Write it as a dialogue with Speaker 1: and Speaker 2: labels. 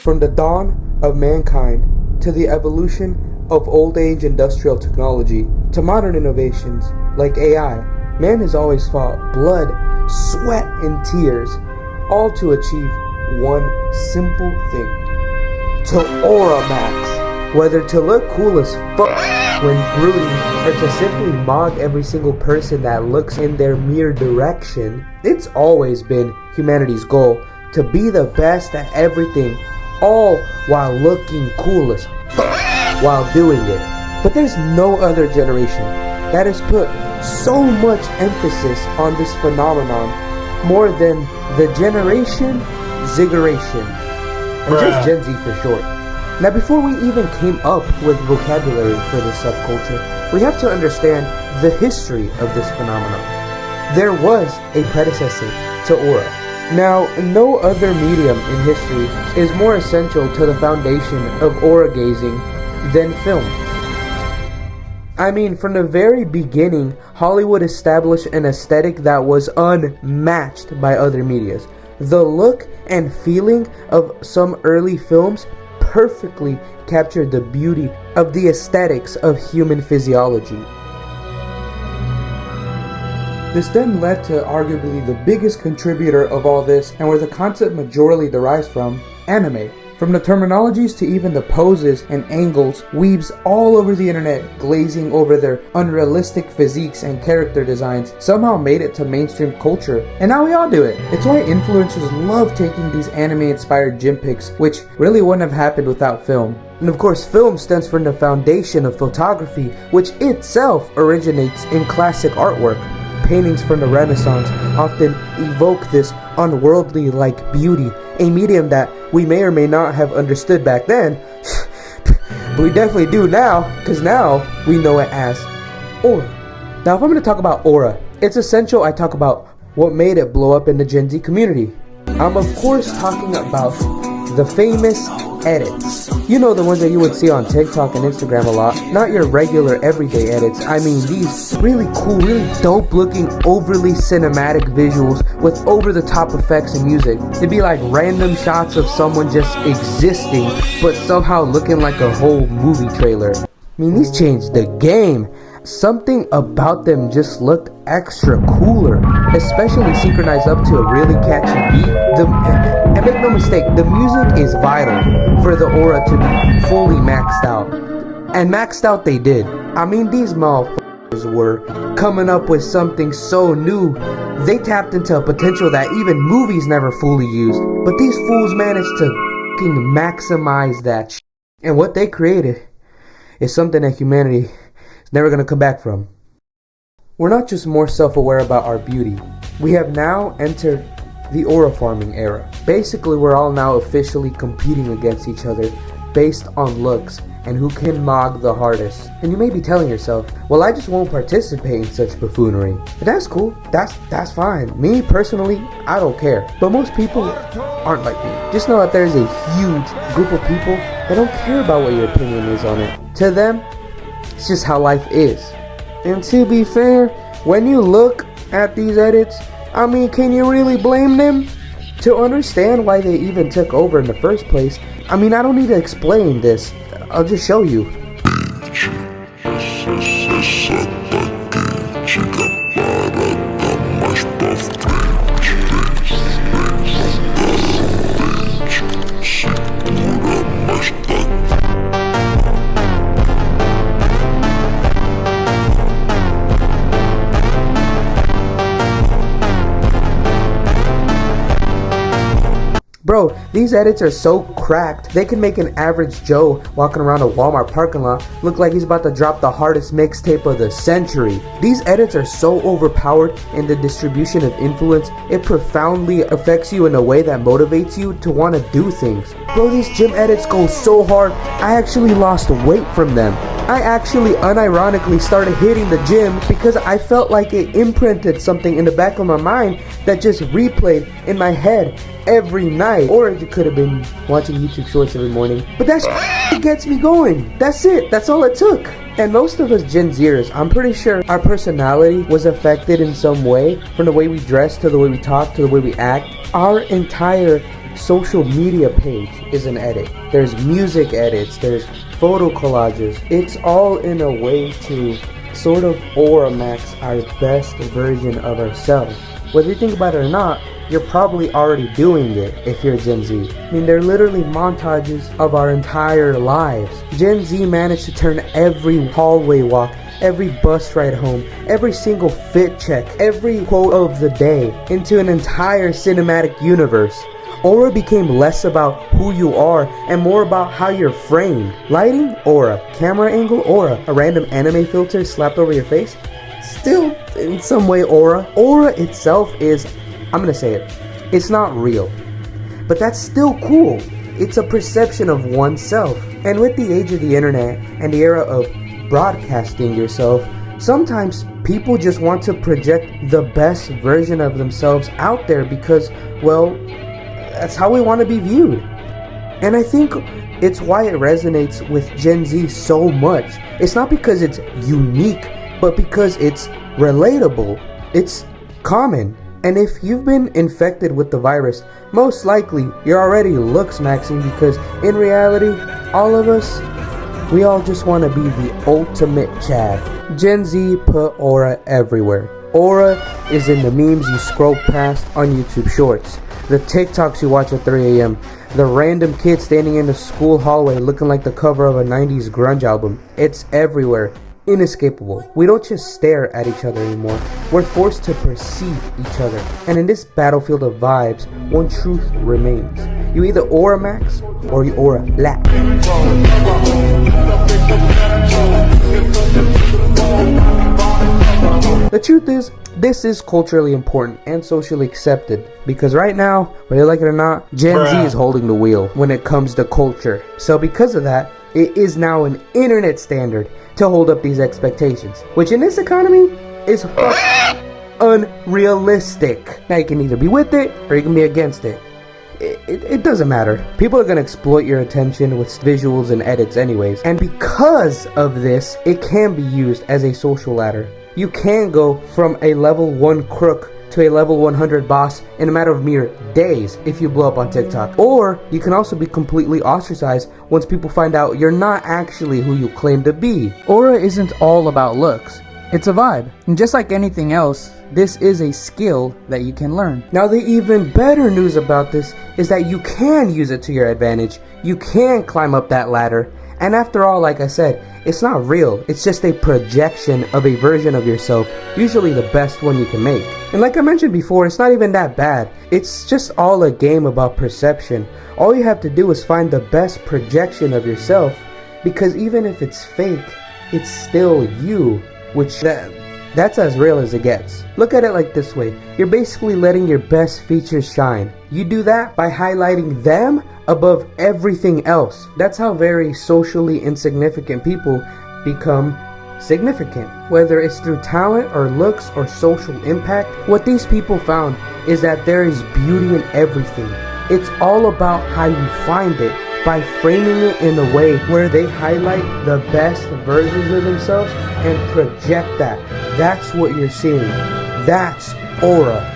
Speaker 1: From the dawn of mankind to the evolution of old age industrial technology to modern innovations like AI, man has always fought blood, sweat, and tears, all to achieve one simple thing: to aura max. Whether to look cool as fuck when brooding or to simply mog every single person that looks in their mere direction, it's always been humanity's goal to be the best at everything, all while looking cool as fuck while doing it. But there's no other generation that has put so much emphasis on this phenomenon more than the generation Ziggeration, and just Gen Z for short. Now, before we even came up with vocabulary for this subculture, we have to understand the history of this phenomenon. There was a predecessor to aura. Now, no other medium in history is more essential to the foundation of aura gazing than film. I mean, from the very beginning, Hollywood established an aesthetic that was unmatched by other medias. The look and feeling of some early films perfectly captured the beauty of the aesthetics of human physiology. This then led to arguably the biggest contributor of all this, and where the concept majorly derives from, anime. From the terminologies to even the poses and angles, weebs all over the internet glazing over their unrealistic physiques and character designs somehow made it to mainstream culture, and now we all do it. It's why influencers love taking these anime-inspired gym pics, which really wouldn't have happened without film. And of course, film stems from the foundation of photography, which itself originates in classic artwork. Paintings from the Renaissance often evoke this unworldly-like beauty, a medium that we may or may not have understood back then, but we definitely do now, because now we know it as aura. Now, if I'm going to talk about aura, it's essential I talk about what made it blow up in the Gen Z community. I'm of course talking about the famous edits. You know, the ones that you would see on TikTok and Instagram a lot. Not your regular everyday edits. I mean these really cool, really dope looking, overly cinematic visuals with over the top effects and music. It'd be like random shots of someone just existing but somehow looking like a whole movie trailer. I mean, these changed the game. Something about them just looked extra cooler, especially synchronized up to a really catchy beat. And make no mistake, the music is vital for the aura to be fully maxed out. And maxed out they did. I mean, these motherfuckers were coming up with something so new. They tapped into a potential that even movies never fully used. But these fools managed to fucking maximize that shit. And what they created is something that humanity never gonna come back from. We're not just more self-aware about our beauty. We have now entered the aura farming era. Basically, we're all now officially competing against each other based on looks and who can mog the hardest. And you may be telling yourself, well, I just won't participate in such buffoonery. But that's cool. That's fine. Me personally, I don't care. But most people aren't like me. Just know that there's a huge group of people that don't care about what your opinion is on it. To them, it's just how life is. And to be fair, when you look at these edits, I mean, can you really blame them? To understand why they even took over in the first place, I mean, I don't need to explain this. I'll just show you. Bro, these edits are so cracked, they can make an average Joe walking around a Walmart parking lot look like he's about to drop the hardest mixtape of the century. These edits are so overpowered in the distribution of influence, it profoundly affects you in a way that motivates you to want to do things. Bro, these gym edits go so hard, I actually lost weight from them. I actually unironically started hitting the gym because I felt like it imprinted something in the back of my mind that just replayed in my head every night. Or it could have been watching YouTube shorts every morning. But that shit gets me going. That's it. That's all it took. And most of us Gen Zers, I'm pretty sure our personality was affected in some way, from the way we dress to the way we talk to the way we act. Our entire social media page is an edit. There's music edits, there's photo collages. It's all in a way to sort of aura max our best version of ourselves. Whether you think about it or not, you're probably already doing it if you're Gen Z. I mean, they're literally montages of our entire lives. Gen Z managed to turn every hallway walk, every bus ride home, every single fit check, every quote of the day into an entire cinematic universe. Aura became less about who you are and more about how you're framed. Lighting? Aura. Camera angle? Aura. A random anime filter slapped over your face? Still, in some way, aura. Aura itself is, I'm gonna say it, it's not real. But that's still cool. It's a perception of oneself. And with the age of the internet and the era of broadcasting yourself, sometimes people just want to project the best version of themselves out there because, well, that's how we want to be viewed. And I think it's why it resonates with Gen Z so much. It's not because it's unique, but because it's relatable. It's common. And if you've been infected with the virus, most likely you're already looks maxing because in reality, all of us, we all just want to be the ultimate Chad. Gen Z put aura everywhere. Aura is in the memes you scroll past on YouTube Shorts, the TikToks you watch at 3 a.m., the random kid standing in the school hallway looking like the cover of a 90s grunge album. It's everywhere. Inescapable. We don't just stare at each other anymore. We're forced to perceive each other. And in this battlefield of vibes, one truth remains. You either aura max or you aura lap. The truth is, this is culturally important and socially accepted because right now, whether you like it or not, Gen Z is holding the wheel when it comes to culture. So because of that, it is now an internet standard to hold up these expectations, which in this economy is unrealistic. Now you can either be with it or you can be against it. It doesn't matter. People are going to exploit your attention with visuals and edits anyways. And because of this, it can be used as a social ladder. You can go from a level 1 crook to a level 100 boss in a matter of mere days if you blow up on TikTok. Or you can also be completely ostracized once people find out you're not actually who you claim to be. Aura isn't all about looks. It's a vibe. And just like anything else, this is a skill that you can learn. Now the even better news about this is that you can use it to your advantage. You can climb up that ladder. And after all, like I said, it's not real. It's just a projection of a version of yourself, usually the best one you can make. And like I mentioned before, it's not even that bad. It's just all a game about perception. All you have to do is find the best projection of yourself, because even if it's fake, it's still you, which that's as real as it gets. Look at it like this way. You're basically letting your best features shine. You do that by highlighting them above everything else. That's how very socially insignificant people become significant. Whether it's through talent or looks or social impact, what these people found is that there is beauty in everything. It's all about how you find it by framing it in a way where they highlight the best versions of themselves and project that. That's what you're seeing. That's aura.